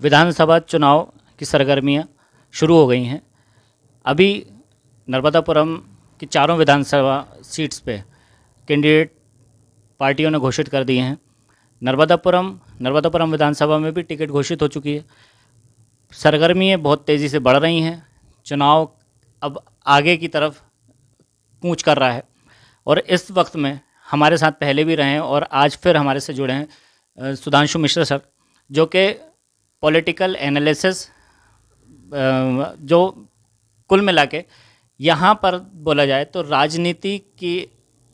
विधानसभा चुनाव की सरगर्मियां शुरू हो गई हैं। अभी नर्मदापुरम की चारों विधानसभा सीट्स पे कैंडिडेट पार्टियों ने घोषित कर दिए हैं। नर्मदापुरम विधानसभा में भी टिकट घोषित हो चुकी है। सरगर्मियाँ बहुत तेज़ी से बढ़ रही हैं। चुनाव अब आगे की तरफ कूच कर रहा है और इस वक्त में हमारे साथ पहले भी रहे हैं और आज फिर हमारे से जुड़े हैं सुधांशु मिश्र सर, जो कि पॉलिटिकल एनालिसिस जो कुल मिला के यहाँ पर बोला जाए तो राजनीति की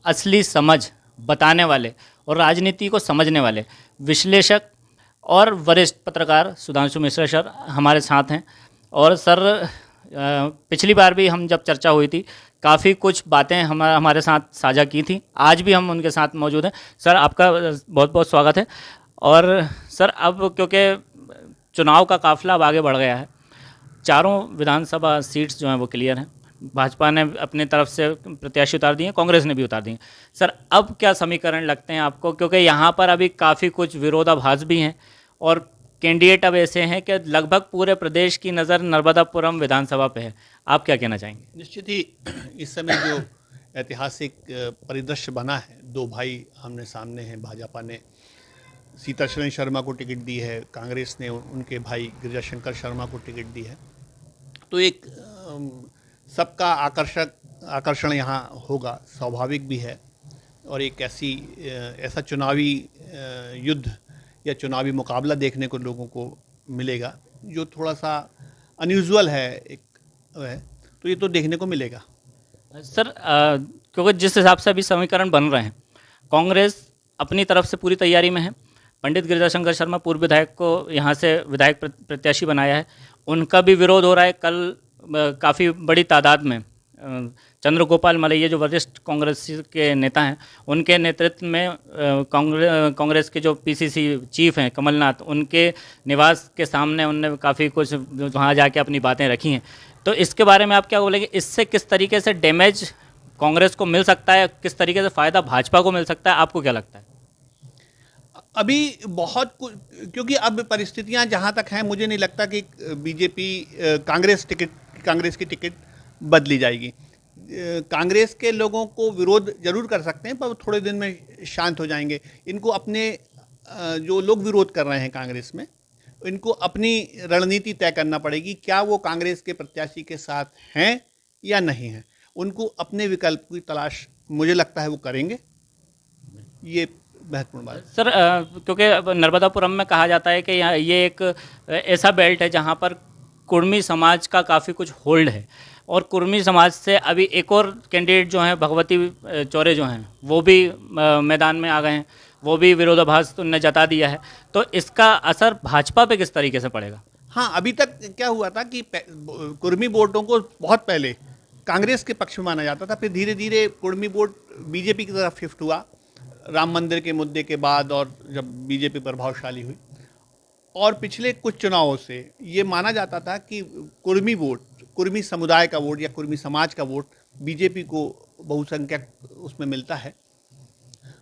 असली समझ बताने वाले और राजनीति को समझने वाले विश्लेषक और वरिष्ठ पत्रकार सुधांशु मिश्र सर हमारे साथ हैं। और सर, पिछली बार भी हम जब चर्चा हुई थी काफ़ी कुछ बातें हमारे साथ साझा की थी, आज भी हम उनके साथ मौजूद हैं। सर, आपका बहुत बहुत स्वागत है। और सर, अब क्योंकि चुनाव का काफ़िला अब आगे बढ़ गया है, चारों विधानसभा सीट्स जो हैं वो क्लियर हैं। भाजपा ने अपनी तरफ से प्रत्याशी उतार दिए हैं, कांग्रेस ने भी उतार दिए हैं। सर, अब क्या समीकरण लगते हैं आपको, क्योंकि यहाँ पर अभी काफ़ी कुछ विरोधाभास भी हैं और कैंडिडेट अब ऐसे हैं कि लगभग पूरे प्रदेश की नज़र नर्मदापुरम विधानसभा पे है। आप क्या कहना चाहेंगे? निश्चित ही इस समय जो ऐतिहासिक परिदृश्य बना है, दो भाई आमने सामने हैं। भाजपा ने सीतारमण शर्मा को टिकट दी है, कांग्रेस ने उनके भाई गिरिजाशंकर शर्मा को टिकट दी है। तो एक सबका आकर्षण यहाँ होगा, स्वाभाविक भी है। और एक ऐसा चुनावी युद्ध या चुनावी मुकाबला देखने को लोगों को मिलेगा जो थोड़ा सा अनयूजुअल है, तो ये तो देखने को मिलेगा। सर, क्योंकि जिस हिसाब से अभी समीकरण बन रहे हैं, कांग्रेस अपनी तरफ से पूरी तैयारी में है। पंडित गिरिजाशंकर शर्मा पूर्व विधायक को यहाँ से विधायक प्रत्याशी बनाया है, उनका भी विरोध हो रहा है। कल काफ़ी बड़ी तादाद में चंद्रगोपाल मलैया जो वरिष्ठ कांग्रेस के नेता हैं, उनके नेतृत्व में कांग्रेस के जो पीसीसी चीफ हैं कमलनाथ, उनके निवास के सामने उनने काफ़ी कुछ वहाँ जाके अपनी बातें रखी हैं। तो इसके बारे में आप क्या बोलेंगे? इससे किस तरीके से डैमेज कांग्रेस को मिल सकता है, किस तरीके से फ़ायदा भाजपा को मिल सकता है, आपको क्या लगता है? अभी बहुत कुछ, क्योंकि अब परिस्थितियां जहां तक हैं, मुझे नहीं लगता कि बीजेपी कांग्रेस की टिकट बदली जाएगी। कांग्रेस के लोगों को विरोध जरूर कर सकते हैं, पर थोड़े दिन में शांत हो जाएंगे। इनको अपने जो लोग विरोध कर रहे हैं कांग्रेस में, इनको अपनी रणनीति तय करना पड़ेगी। क्या वो कांग्रेस के प्रत्याशी के साथ हैं या नहीं हैं? उनको अपने विकल्प की तलाश मुझे लगता है वो करेंगे। ये महत्वपूर्ण बात। सर, क्योंकि नर्मदापुरम में कहा जाता है कि यहाँ ये एक ऐसा बेल्ट है जहाँ पर कुर्मी समाज का काफ़ी कुछ होल्ड है और कुर्मी समाज से अभी एक और कैंडिडेट जो हैं भगवती चौरे जो हैं वो भी मैदान में आ गए हैं, वो भी विरोधाभास उन्होंने जता दिया है। तो इसका असर भाजपा पे किस तरीके से पड़ेगा? हाँ, अभी तक क्या हुआ था कि कुर्मी वोटों को बहुत पहले कांग्रेस के पक्ष में माना जाता था, फिर धीरे धीरे कुर्मी वोट बीजेपी की तरफ शिफ्ट हुआ राम मंदिर के मुद्दे के बाद, और जब बीजेपी प्रभावशाली हुई। और पिछले कुछ चुनावों से ये माना जाता था कि कुर्मी वोट, कुर्मी समुदाय का वोट या कुर्मी समाज का वोट बीजेपी को बहुसंख्यक उसमें मिलता है।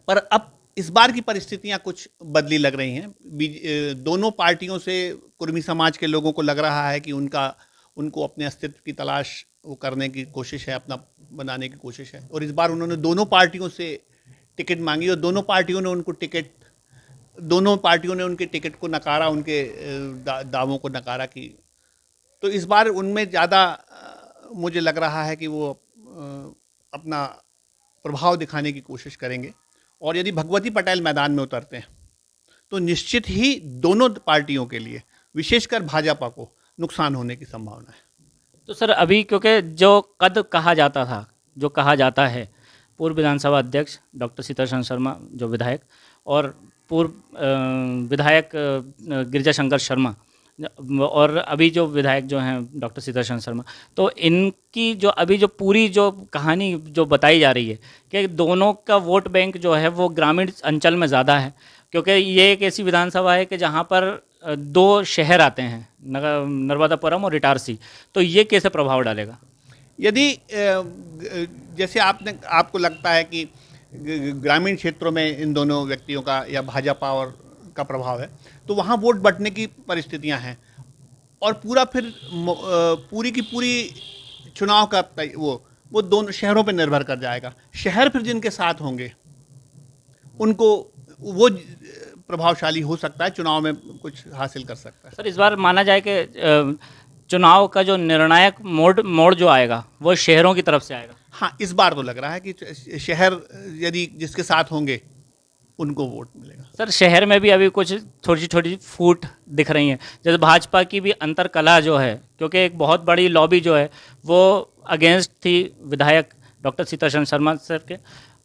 पर अब इस बार की परिस्थितियां कुछ बदली लग रही हैं। दोनों पार्टियों से कुर्मी समाज के लोगों को लग रहा है कि उनको अपने अस्तित्व की तलाश वो करने की कोशिश है, अपना बनाने की कोशिश है। और इस बार उन्होंने दोनों पार्टियों से टिकट मांगी और दोनों पार्टियों ने उनके टिकट को नकारा, उनके दावों को नकारा कि। तो इस बार उनमें ज़्यादा मुझे लग रहा है कि वो अपना प्रभाव दिखाने की कोशिश करेंगे। और यदि भगवती पटेल मैदान में उतरते हैं तो निश्चित ही दोनों पार्टियों के लिए, विशेषकर भाजपा को, नुकसान होने की संभावना है। तो सर, अभी क्योंकि जो कद कहा जाता था, जो कहा जाता है, पूर्व विधानसभा अध्यक्ष डॉक्टर सीतारमण शर्मा जो विधायक और पूर्व विधायक गिरिजाशंकर शर्मा और अभी जो विधायक जो हैं डॉक्टर सीतारमण शर्मा, तो इनकी जो अभी जो पूरी जो कहानी जो बताई जा रही है कि दोनों का वोट बैंक जो है वो ग्रामीण अंचल में ज़्यादा है, क्योंकि ये एक ऐसी विधानसभा है कि जहाँ पर दो शहर आते हैं, नर्मदापुरम और इटारसी। तो ये कैसे प्रभाव डालेगा? यदि जैसे आपको लगता है कि ग्रामीण क्षेत्रों में इन दोनों व्यक्तियों का या भाजपा और का प्रभाव है, तो वहाँ वोट बंटने की परिस्थितियाँ हैं। और पूरा फिर पूरी की पूरी चुनाव का वो दोनों शहरों पर निर्भर कर जाएगा। शहर फिर जिनके साथ होंगे उनको वो प्रभावशाली हो सकता है, चुनाव में कुछ हासिल कर सकता है। सर, इस बार माना जाए कि चुनाव का जो निर्णायक मोड़ जो आएगा वो शहरों की तरफ से आएगा। हाँ, इस बार तो लग रहा है कि शहर यदि जिसके साथ होंगे उनको वोट मिलेगा। सर, शहर में भी अभी कुछ छोटी छोटी फूट दिख रही हैं, जैसे भाजपा की भी अंतरकलह जो है, क्योंकि एक बहुत बड़ी लॉबी जो है वो अगेंस्ट थी विधायक डॉक्टर सीतारमण शर्मा सर के,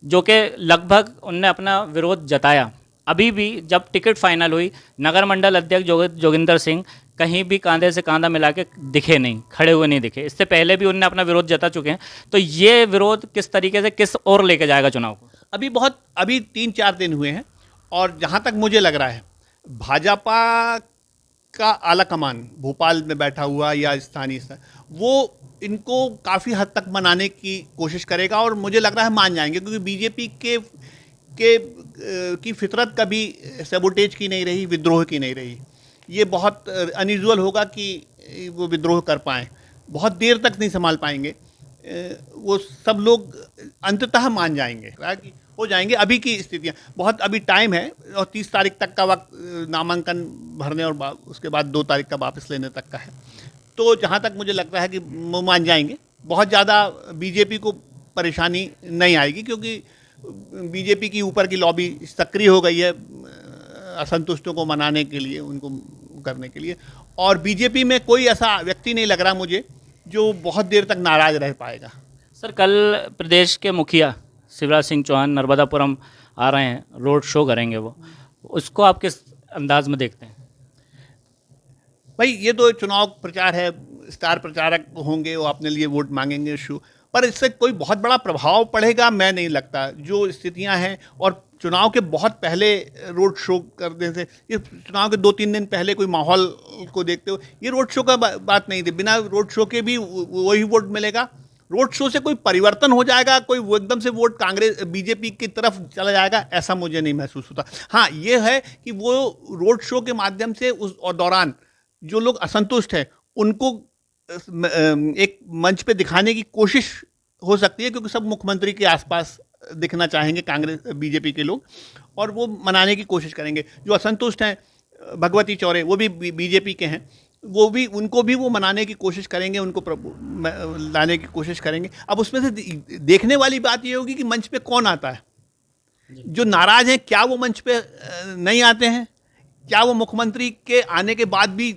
जो कि लगभग उनने अपना विरोध जताया। अभी भी जब टिकट फाइनल हुई, नगर मंडल अध्यक्ष जोगिंदर सिंह कहीं भी कांधे से कांधा मिला के दिखे नहीं, खड़े हुए नहीं दिखे। इससे पहले भी उनने अपना विरोध जता चुके हैं। तो ये विरोध किस तरीके से किस ओर लेके जाएगा चुनाव को? अभी 3-4 दिन हुए हैं, और जहाँ तक मुझे लग रहा है भाजपा का आला कमान भोपाल में बैठा हुआ या स्थानीय स्तर, वो इनको काफ़ी हद तक मनाने की कोशिश करेगा, और मुझे लग रहा है मान जाएंगे, क्योंकि बीजेपी की फितरत कभी सैबोटेज की नहीं रही, विद्रोह की नहीं रही। ये बहुत अनयूजुअल होगा कि वो विद्रोह कर पाएँ, बहुत देर तक नहीं संभाल पाएंगे। वो सब लोग अंततः मान जाएंगे, हो जाएंगे। अभी की स्थितियाँ बहुत, अभी टाइम है, और 30 तारीख तक का वक्त नामांकन भरने और उसके बाद 2 तारीख का वापस लेने तक का है। तो जहाँ तक मुझे लगता है कि वो मान जाएंगे, बहुत ज़्यादा बीजेपी को परेशानी नहीं आएगी, क्योंकि बीजेपी की ऊपर की लॉबी सक्रिय हो गई है असंतुष्टों को मनाने के लिए, उनको करने के लिए। और बीजेपी में कोई ऐसा व्यक्ति नहीं लग रहा मुझे जो बहुत देर तक नाराज रह पाएगा। सर, कल प्रदेश के मुखिया शिवराज सिंह चौहान नर्मदापुरम आ रहे हैं, रोड शो करेंगे वो, उसको आप किस अंदाज में देखते हैं? भाई, ये तो चुनाव प्रचार है, स्टार प्रचारक होंगे, वो अपने लिए वोट मांगेंगे शो, पर इससे कोई बहुत बड़ा प्रभाव पड़ेगा मैं नहीं लगता। जो स्थितियां हैं, और चुनाव के बहुत पहले रोड शो करने से, ये चुनाव के 2-3 दिन पहले कोई माहौल को देखते हो, ये रोड शो का बात नहीं थी। बिना रोड शो के भी वही वोट मिलेगा। रोड शो से कोई परिवर्तन हो जाएगा, कोई वो एकदम से वोट कांग्रेस बीजेपी की तरफ चला जाएगा, ऐसा मुझे नहीं महसूस होता। हाँ, ये है कि वो रोड शो के माध्यम से उस और दौरान जो लोग असंतुष्ट हैं उनको एक मंच पे दिखाने की कोशिश हो सकती है, क्योंकि सब मुख्यमंत्री के आसपास दिखना चाहेंगे कांग्रेस बीजेपी के लोग, और वो मनाने की कोशिश करेंगे। जो असंतुष्ट हैं, भगवती चौरे, वो भी बीजेपी के हैं, उनको भी वो मनाने की कोशिश करेंगे, उनको लाने की कोशिश करेंगे। अब उसमें से देखने वाली बात ये होगी कि मंच पे कौन आता है। जो नाराज हैं, क्या वो मंच पे नहीं आते हैं? क्या वो मुख्यमंत्री के आने के बाद भी,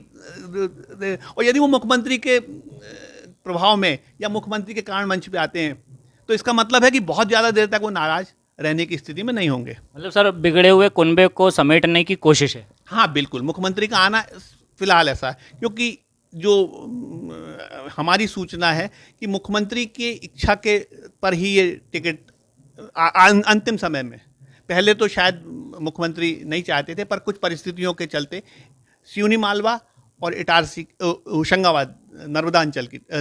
और यदि वो मुख्यमंत्री के प्रभाव में या मुख्यमंत्री के कारण मंच पे आते हैं, तो इसका मतलब है कि बहुत ज़्यादा देर तक वो नाराज रहने की स्थिति में नहीं होंगे। मतलब सर, बिगड़े हुए कुनबे को समेटने की कोशिश है। हाँ, बिल्कुल। मुख्यमंत्री का आना फिलहाल ऐसा है, क्योंकि जो हमारी सूचना है कि मुख्यमंत्री की इच्छा के पर ही ये टिकट अंतिम समय में, पहले तो शायद मुख्यमंत्री नहीं चाहते थे, पर कुछ परिस्थितियों के चलते सिवनी मालवा और इटारसी होशंगाबाद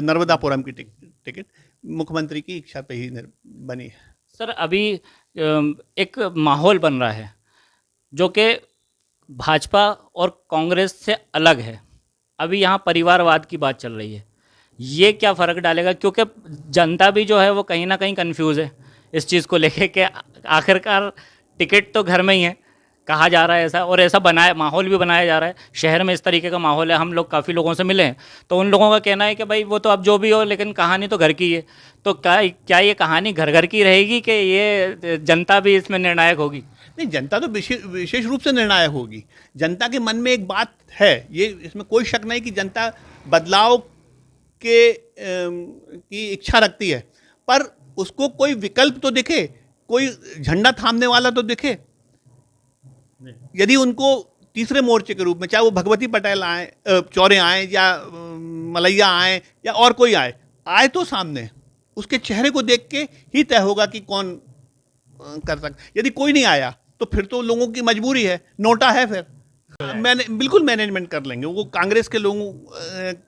नर्मदापुरम की टिकट मुख्यमंत्री की इच्छा पे ही बनी है। सर, अभी एक माहौल बन रहा है जो कि भाजपा और कांग्रेस से अलग है। अभी यहाँ परिवारवाद की बात चल रही है, ये क्या फ़र्क डालेगा? क्योंकि जनता भी जो है वो कहीं ना कहीं कंफ्यूज है इस चीज़ को लेके कि आखिरकार टिकट तो घर में ही है, कहा जा रहा है ऐसा, और ऐसा बनाया माहौल भी बनाया जा रहा है। शहर में इस तरीके का माहौल है। हम लोग काफ़ी लोगों से मिले हैं, तो उन लोगों का कहना है कि भाई वो तो अब जो भी हो, लेकिन कहानी तो घर की है। तो क्या ये कहानी घर घर की रहेगी कि ये जनता भी इसमें निर्णायक होगी? नहीं, जनता तो विशेष रूप से निर्णायक होगी। जनता के मन में एक बात है, ये इसमें कोई शक नहीं कि जनता बदलाव की इच्छा रखती है, पर उसको कोई विकल्प तो दिखे, कोई झंडा थामने वाला तो दिखे। यदि उनको तीसरे मोर्चे के रूप में, चाहे वो भगवती पटेल आए, चौरे आए, या मलैया आए, या और कोई आए तो सामने उसके चेहरे को देख के ही तय होगा कि कौन कर सकता। यदि कोई नहीं आया तो फिर तो लोगों की मजबूरी है, नोटा है फिर। हो जाएगा। मैंने बिल्कुल मैनेजमेंट कर लेंगे वो, कांग्रेस के लोगों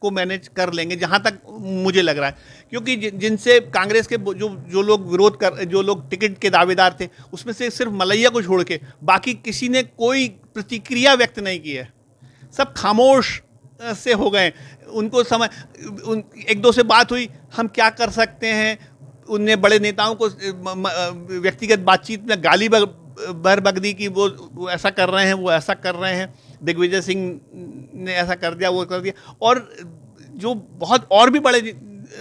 को मैनेज कर लेंगे जहां तक मुझे लग रहा है, क्योंकि जिनसे कांग्रेस के जो लोग जो लोग टिकट के दावेदार थे, उसमें से सिर्फ मलैया को छोड़ के बाकी किसी ने कोई प्रतिक्रिया व्यक्त नहीं की है। सब खामोश से हो गए। उनको समय एक दो से बात हुई, हम क्या कर सकते हैं, उनने बड़े नेताओं को व्यक्तिगत बातचीत में गाली भर बक दी कि वो ऐसा कर रहे हैं, वो ऐसा कर रहे हैं, दिग्विजय सिंह ने ऐसा कर दिया, वो कर दिया, और जो बहुत और भी बड़े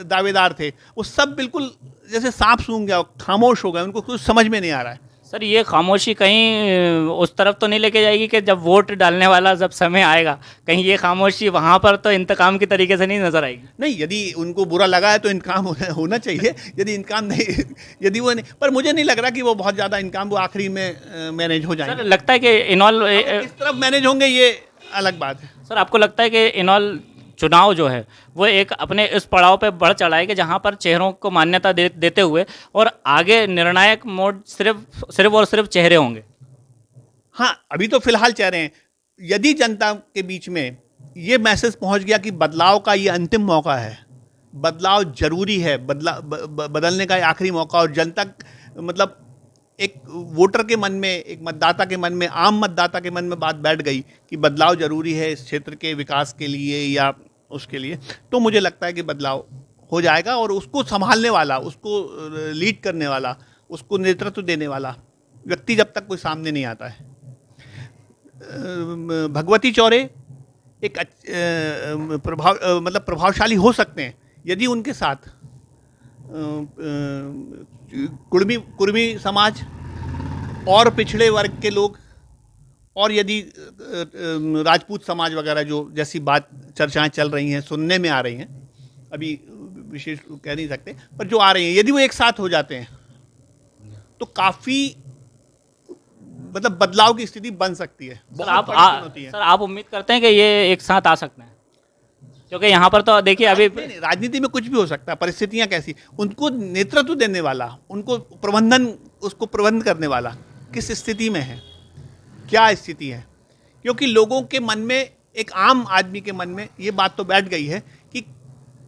दावेदार थे वो सब बिल्कुल जैसे सांप सूंघ गया, खामोश हो गए, उनको कुछ समझ में नहीं आ रहा है। सर ये खामोशी कहीं उस तरफ तो नहीं लेके जाएगी कि जब वोट डालने वाला जब समय आएगा, कहीं ये खामोशी वहाँ पर तो इंतकाम की तरीके से नहीं नजर आएगी? नहीं, यदि उनको बुरा लगा है तो इनकाम होना चाहिए, यदि इनकाम नहीं, यदि वो नहीं, पर मुझे नहीं लग रहा कि वो बहुत ज़्यादा इनकाम वो आखिरी में मैनेज हो जाएंगे। सर लगता है कि इनॉल किस तरफ मैनेज होंगे ये अलग बात है। सर आपको लगता है कि इनॉल चुनाव जो है वो एक अपने इस पड़ाव पे बढ़ चढ़ा है कि जहाँ पर चेहरों को मान्यता देते हुए और आगे निर्णायक मोड सिर्फ और सिर्फ चेहरे होंगे? हाँ, अभी तो फिलहाल चेहरे हैं। यदि जनता के बीच में ये मैसेज पहुंच गया कि बदलाव का ये अंतिम मौका है, बदलाव जरूरी है, बदलने का ये आखिरी मौका, और जनता मतलब एक वोटर के मन में, एक मतदाता के मन में, आम मतदाता के मन में बात बैठ गई कि बदलाव जरूरी है इस क्षेत्र के विकास के लिए या उसके लिए, तो मुझे लगता है कि बदलाव हो जाएगा, और उसको संभालने वाला, उसको लीड करने वाला, उसको नेतृत्व देने वाला व्यक्ति जब तक कोई सामने नहीं आता है। भगवती चौरे एक प्रभावशाली हो सकते हैं यदि उनके साथ कुर्मी समाज और पिछड़े वर्ग के लोग, और यदि राजपूत समाज वगैरह जो जैसी बात चर्चाएं चल रही हैं, सुनने में आ रही हैं, अभी विशेष कह नहीं सकते, पर जो आ रही हैं, यदि वो एक साथ हो जाते हैं तो काफ़ी मतलब बदलाव की स्थिति बन सकती है। सर आप उम्मीद करते हैं कि ये एक साथ आ सकते हैं? क्योंकि यहाँ पर तो देखिए अभी नहीं, राजनीति में कुछ भी हो सकता है, परिस्थितियाँ कैसी, उनको नेतृत्व देने वाला, उनको उसको प्रबंध करने वाला किस स्थिति में है, क्या स्थिति है, क्योंकि लोगों के मन में, एक आम आदमी के मन में ये बात तो बैठ गई है कि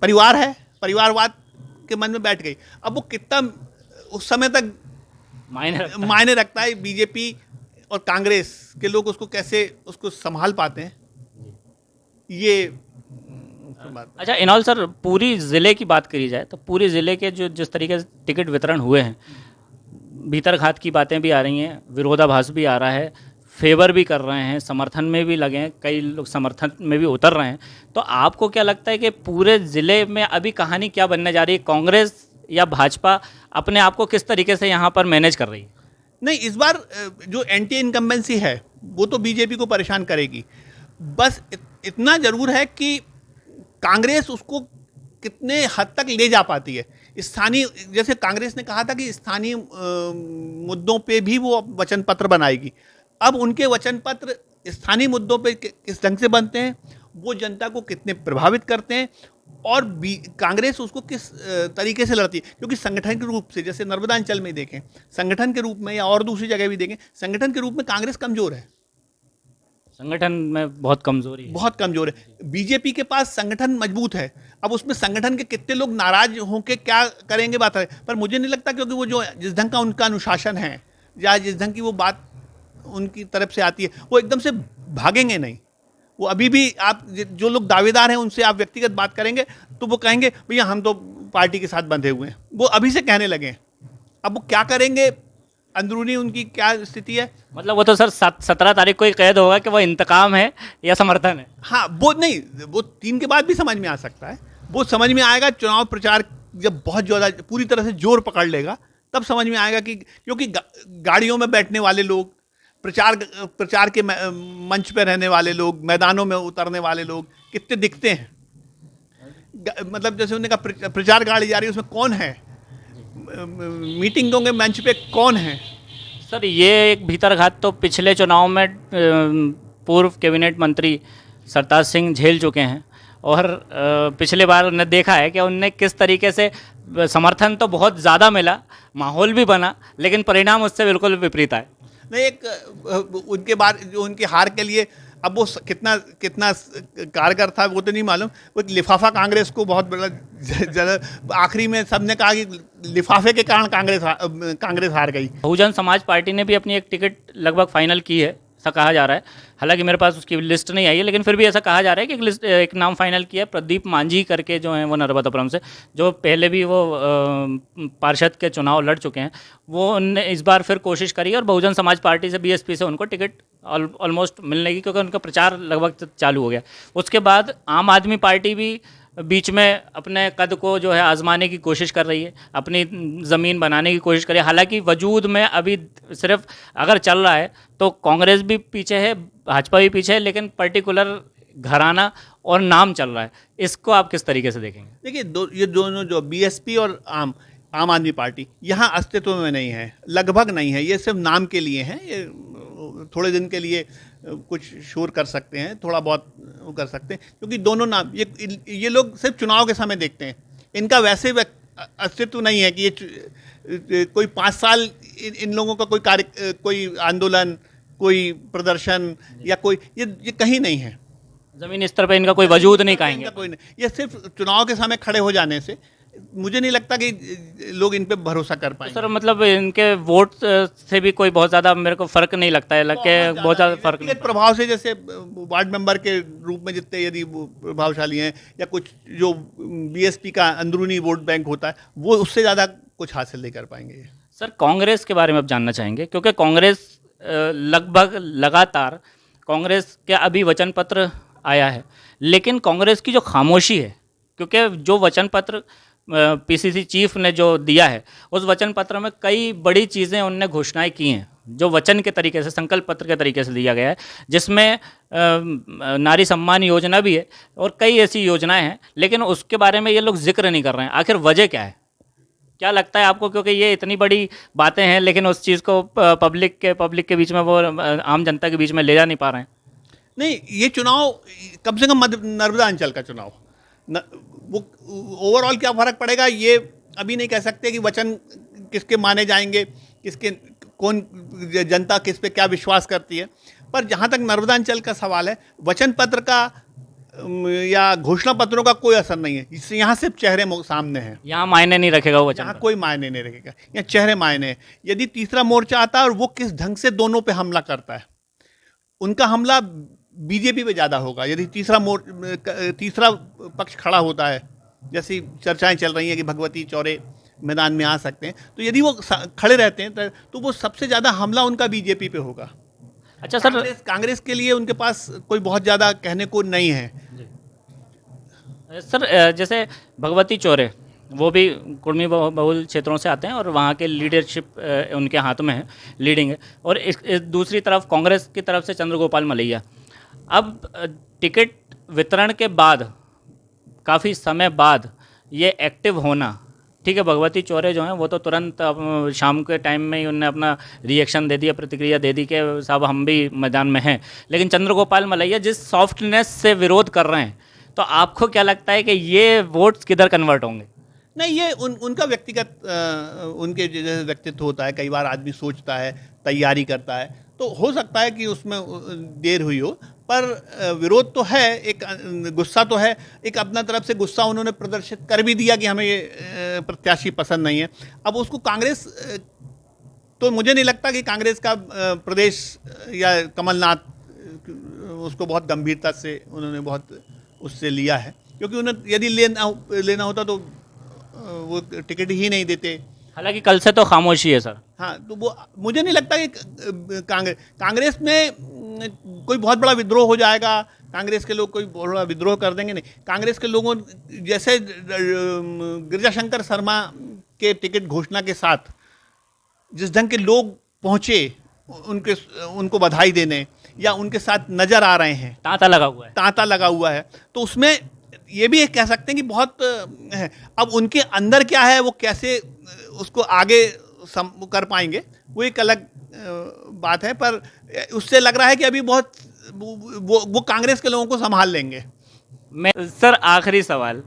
परिवार है, परिवारवाद के मन में बैठ गई। अब वो कितना उस समय तक मायने रखता है, बीजेपी और कांग्रेस के लोग उसको कैसे उसको संभाल पाते हैं, ये बात। अच्छा इनॉल सर, पूरी ज़िले की बात करी जाए तो पूरे ज़िले के जो जिस तरीके से टिकट वितरण हुए हैं, भीतरघात की बातें भी आ रही हैं, विरोधाभास भी आ रहा है, फेवर भी कर रहे हैं, समर्थन में भी लगे हैं, कई लोग समर्थन में भी उतर रहे हैं, तो आपको क्या लगता है कि पूरे ज़िले में अभी कहानी क्या बनने जा रही है? कांग्रेस या भाजपा अपने आप को किस तरीके से यहाँ पर मैनेज कर रही है? नहीं, इस बार जो एंटी इनकम्बेंसी है वो तो बीजेपी को परेशान करेगी, बस इतना जरूर है कि कांग्रेस उसको कितने हद तक ले जा पाती है। स्थानीय, जैसे कांग्रेस ने कहा था कि स्थानीय मुद्दों पे भी वो वचन पत्र बनाएगी, अब उनके वचन पत्र स्थानीय मुद्दों पे किस ढंग से बनते हैं, वो जनता को कितने प्रभावित करते हैं, और कांग्रेस उसको किस तरीके से लड़ती है, क्योंकि संगठन के रूप से, जैसे नर्मदांचल में देखें, संगठन के रूप में, या और दूसरी जगह भी देखें, संगठन के रूप में कांग्रेस कमज़ोर है, संगठन में बहुत कमजोरी है, बहुत कमजोर है। बीजेपी के पास संगठन मजबूत है, अब उसमें संगठन के कितने लोग नाराज होकर क्या करेंगे बात है, पर मुझे नहीं लगता, क्योंकि वो जो जिस ढंग का उनका अनुशासन है या जिस ढंग की वो बात उनकी तरफ से आती है, वो एकदम से भागेंगे नहीं। वो अभी भी, आप जो लोग दावेदार हैं उनसे आप व्यक्तिगत बात करेंगे तो वो कहेंगे भैया हम तो पार्टी के साथ बंधे हुए हैं, वो अभी से कहने लगे हैं। अब वो क्या करेंगे, अंदरूनी उनकी क्या स्थिति है, मतलब वो तो सर 17 तारीख को ही कैद होगा कि वो इंतकाम है या समर्थन है। हाँ, वो नहीं, वो 3 के बाद भी समझ में आ सकता है, वो समझ में आएगा चुनाव प्रचार जब बहुत ज़्यादा पूरी तरह से जोर पकड़ लेगा, तब समझ में आएगा कि, क्योंकि गाड़ियों में बैठने वाले लोग, प्रचार के मंच पे रहने वाले लोग, मैदानों में उतरने वाले लोग कितने दिखते हैं, मतलब जैसे उन्होंने कहा प्रचार गाड़ी जा रही है, उसमें कौन है, मीटिंगों के मंच पे कौन है। सर ये एक भीतरघात तो पिछले चुनाव में पूर्व कैबिनेट मंत्री सरताज सिंह झेल चुके हैं, और पिछले बार उन्हें देखा है कि उनने किस तरीके से समर्थन तो बहुत ज़्यादा मिला, माहौल भी बना, लेकिन परिणाम उससे बिल्कुल विपरीत आए। नहीं, एक उनके बाद जो उनकी हार के लिए अब वो कितना कितना कारगर था वो तो नहीं मालूम। वो एक लिफाफा कांग्रेस को बहुत बड़ा आखिरी में सबने कहा कि लिफाफे के कारण कांग्रेस हार गई। बहुजन समाज पार्टी ने भी अपनी एक टिकट लगभग फाइनल की है, ऐसा कहा जा रहा है। हालांकि मेरे पास उसकी लिस्ट नहीं आई है, लेकिन फिर भी ऐसा कहा जा रहा है कि एक नाम फाइनल किया है, प्रदीप मांझी करके जो हैं वो नर्मदापुरम से, जो पहले भी वो पार्षद के चुनाव लड़ चुके हैं। वो उनने इस बार फिर कोशिश करी और बहुजन समाज पार्टी से, बीएसपी से उनको टिकट ऑलमोस्ट मिलने की, क्योंकि उनका प्रचार लगभग चालू हो गया। उसके बाद आम आदमी पार्टी भी बीच में अपने कद को जो है आजमाने की कोशिश कर रही है, अपनी ज़मीन बनाने की कोशिश कर रही है। हालांकि वजूद में अभी सिर्फ अगर चल रहा है तो कांग्रेस भी पीछे है, भाजपा भी पीछे है, लेकिन पर्टिकुलर घराना और नाम चल रहा है। इसको आप किस तरीके से देखेंगे? देखिए, ये दोनों जो बीएसपी और आम आदमी पार्टी यहाँ अस्तित्व में नहीं है, लगभग नहीं है। ये सिर्फ नाम के लिए हैं। ये थोड़े दिन के लिए कुछ शोर कर सकते हैं, थोड़ा बहुत वो कर सकते हैं, क्योंकि दोनों नाम ये लोग सिर्फ चुनाव के समय देखते हैं। इनका वैसे अस्तित्व नहीं है कि ये कोई 5 साल इन लोगों का कोई आंदोलन, कोई प्रदर्शन या कोई ये कहीं नहीं है। ज़मीनी स्तर पे इनका कोई वजूद नहीं कहेंगे। कोई नहीं, ये सिर्फ चुनाव के समय खड़े हो जाने से मुझे नहीं लगता कि लोग इन पे भरोसा कर पाएंगे। तो सर मतलब इनके वोट से भी कोई बहुत ज़्यादा मेरे को फ़र्क नहीं लगता है, बहुत ज़्यादा फ़र्क नहीं। प्रभाव से जैसे वार्ड मेंबर के रूप में जितने यदि प्रभावशाली हैं, या कुछ जो बीएसपी का अंदरूनी वोट बैंक होता है, वो उससे ज़्यादा कुछ हासिल नहीं कर पाएंगे। सर कांग्रेस के बारे में आप जानना चाहेंगे, क्योंकि कांग्रेस लगभग लगातार कांग्रेस के अभी वचन पत्र आया है, लेकिन कांग्रेस की जो खामोशी है, क्योंकि जो वचन पत्र पीसीसी चीफ ने जो दिया है, उस वचन पत्र में कई बड़ी चीज़ें उनने घोषणाएं की हैं, जो वचन के तरीके से, संकल्प पत्र के तरीके से दिया गया है, जिसमें नारी सम्मान योजना भी है और कई ऐसी योजनाएं हैं, लेकिन उसके बारे में ये लोग जिक्र नहीं कर रहे हैं। आखिर वजह क्या है? क्या लगता है आपको? क्योंकि ये इतनी बड़ी बातें हैं, लेकिन उस चीज़ को पब्लिक के बीच में, वो आम जनता के बीच में ले जा नहीं पा रहे हैं। नहीं, ये चुनाव कम से कम नर्मदा अंचल का चुनाव, वो ओवरऑल क्या फर्क पड़ेगा ये अभी नहीं कह सकते कि वचन किसके माने जाएंगे, कौन जनता किस पे क्या विश्वास करती है। पर जहाँ तक नर्मदा अंचल का सवाल है, वचन पत्र का या घोषणा पत्रों का कोई असर नहीं है। इससे यहाँ सिर्फ चेहरे सामने हैं, यहाँ मायने नहीं रखेगा वो वचन, यहाँ कोई मायने नहीं रखेगा, यहाँ चेहरे मायने हैं। यदि तीसरा मोर्चा आता है और वो किस ढंग से दोनों पे हमला करता है, उनका हमला बीजेपी पे ज़्यादा होगा। यदि तीसरा पक्ष खड़ा होता है, जैसी चर्चाएं चल रही हैं कि भगवती चौरे मैदान में आ सकते हैं, तो यदि वो खड़े रहते हैं तो वो सबसे ज़्यादा हमला उनका बीजेपी पे होगा। अच्छा सर, कांग्रेस के लिए उनके पास कोई बहुत ज़्यादा कहने को नहीं है। सर जैसे भगवती चौरे, वो भी कुर्मी बहुल क्षेत्रों से आते हैं और वहाँ के लीडरशिप उनके हाथ में है, लीडिंग है। और इस दूसरी तरफ कांग्रेस की तरफ से चंद्रगोपाल मलैया। अब टिकट वितरण के बाद, काफ़ी समय बाद ये एक्टिव होना, ठीक है, भगवती चौरे जो हैं वो तो तुरंत शाम के टाइम में ही उन्होंने अपना रिएक्शन दे दिया, प्रतिक्रिया दे दी कि साहब हम भी मैदान में हैं। लेकिन चंद्रगोपाल मलैया जिस सॉफ्टनेस से विरोध कर रहे हैं, तो आपको क्या लगता है कि ये वोट्स किधर कन्वर्ट होंगे? नहीं, ये उनका व्यक्तिगत उनके जैसे व्यक्तित्व होता है। कई बार आदमी सोचता है, तैयारी करता है, तो हो सकता है कि उसमें देर हुई हो, पर विरोध तो है, एक गुस्सा तो है। एक अपना तरफ से गुस्सा उन्होंने प्रदर्शित कर भी दिया कि हमें ये प्रत्याशी पसंद नहीं है। अब उसको कांग्रेस, तो मुझे नहीं लगता कि कांग्रेस का प्रदेश या कमलनाथ उसको बहुत गंभीरता से उन्होंने बहुत उससे लिया है, क्योंकि उन्हें यदि लेना होता तो वो टिकट ही नहीं देते। हालांकि कल से तो खामोशी है सर। हाँ, तो वो मुझे नहीं लगता कि कांग्रेस में कोई बहुत बड़ा विद्रोह हो जाएगा। कांग्रेस के लोग कोई बहुत बड़ा विद्रोह कर देंगे, नहीं। कांग्रेस के लोगों, जैसे गिरिजाशंकर शर्मा के टिकट घोषणा के साथ जिस ढंग के लोग पहुँचे उनको बधाई देने या उनके साथ नज़र आ रहे हैं, तांता लगा हुआ है, तो उसमें ये भी कह सकते हैं कि बहुत है। अब उनके अंदर क्या है, वो कैसे उसको आगे कर पाएंगे, वो एक अलग बात है। पर उससे लग रहा है कि अभी बहुत वो कांग्रेस के लोगों को संभाल लेंगे। सर आखिरी सवाल,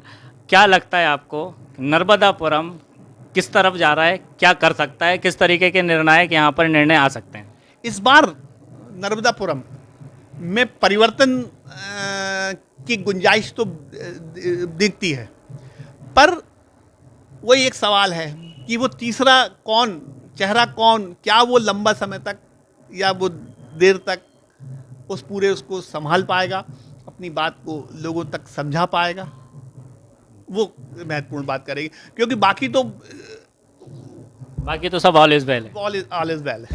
क्या लगता है आपको नर्मदापुरम किस तरफ जा रहा है, क्या कर सकता है, किस तरीके के निर्णायक यहाँ पर निर्णय आ सकते हैं? इस बार नर्मदापुरम में परिवर्तन की गुंजाइश तो दिखती है, पर वही एक सवाल है कि वो तीसरा कौन, चेहरा कौन, क्या वो लंबा समय तक या वो देर तक उस पूरे उसको संभाल पाएगा, अपनी बात को लोगों तक समझा पाएगा, वो महत्वपूर्ण बात करेगी। क्योंकि बाकी तो सब ऑल इज वेल है। ऑल इज वेल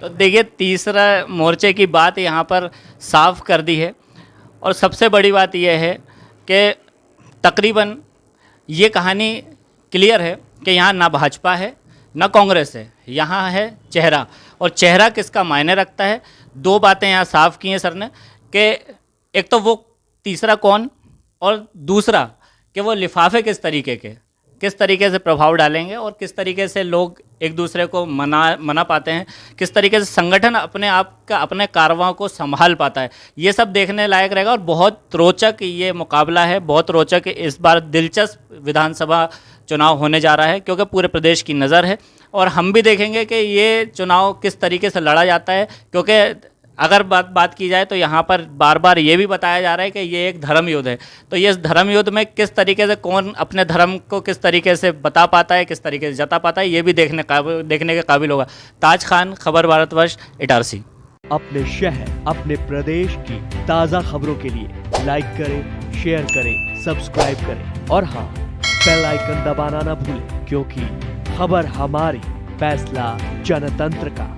तो देखिए, तीसरा मोर्चे की बात यहाँ पर साफ कर दी है। और सबसे बड़ी बात यह है कि तकरीबन ये कहानी क्लियर है कि यहाँ ना भाजपा है ना कांग्रेस है, यहाँ है चेहरा। और चेहरा किसका मायने रखता है, दो बातें यहाँ साफ की हैं सर ने, कि एक तो वो तीसरा कौन, और दूसरा कि वो लिफाफे किस तरीके से प्रभाव डालेंगे और किस तरीके से लोग एक दूसरे को मना पाते हैं, किस तरीके से संगठन अपने कारवां को संभाल पाता है। ये सब देखने लायक रहेगा। और बहुत रोचक ये मुकाबला है, बहुत रोचक इस बार दिलचस्प विधानसभा चुनाव होने जा रहा है, क्योंकि पूरे प्रदेश की नज़र है। और हम भी देखेंगे कि ये चुनाव किस तरीके से लड़ा जाता है, क्योंकि अगर बात की जाए तो यहाँ पर बार बार ये भी बताया जा रहा है कि ये एक धर्म युद्ध है। तो ये इस धर्म युद्ध में किस तरीके से कौन अपने धर्म को किस तरीके से बता पाता है, किस तरीके से जता पाता है, ये भी देखने के काबिल होगा। ताज खान, खबर भारतवर्ष, इटारसी। अपने शहर, अपने प्रदेश की ताज़ा खबरों के लिए लाइक करें, शेयर करें, सब्सक्राइब करें और हाँ, बेल आइकन दबाना ना भूलें, क्योंकि खबर हमारी, फैसला जनतंत्र का।